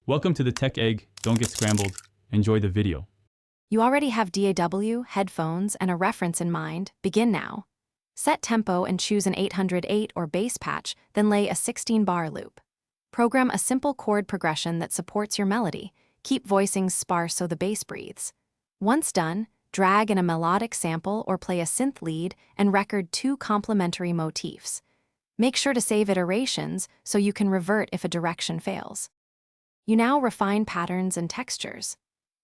Welcome to the Tech Egg. Don't get scrambled. Enjoy the video. You already have DAW, headphones, and a reference in mind. Begin now. Set tempo and choose an 808 or bass patch, then lay a 16-bar loop. Program a simple chord progression that supports your melody. Keep voicings sparse so the bass breathes. Once done, drag in a melodic sample or play a synth lead and record 2 complementary motifs. Make sure to save iterations so you can revert if a direction fails. You now refine patterns and textures.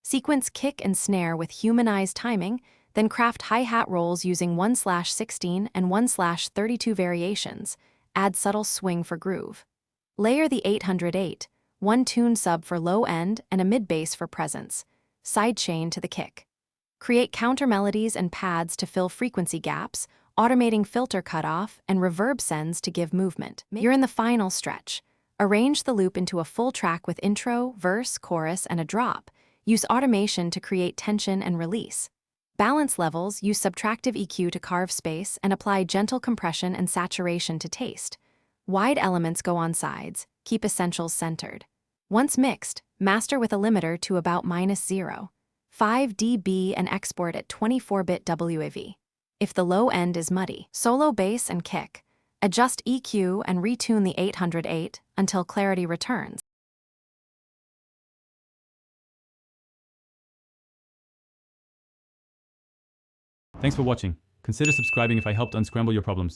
Sequence kick and snare with humanized timing, then craft hi-hat rolls using 1/16 and 1/32 variations. Add subtle swing for groove. Layer the 808, one tune sub for low end and a mid-bass for presence. Sidechain to the kick. Create counter melodies and pads to fill frequency gaps, automating filter cutoff and reverb sends to give movement. You're in the final stretch. Arrange the loop into a full track with intro, verse, chorus, and a drop. Use automation to create tension and release. Balance levels, use subtractive EQ to carve space and apply gentle compression and saturation to taste. Wide elements go on sides, keep essentials centered. Once mixed, master with a limiter to about -0.5 dB and export at 24-bit WAV. If the low end is muddy, solo bass and kick. Adjust EQ and retune the 808 until clarity returns. Thanks for watching. Consider subscribing if I helped unscramble your problems.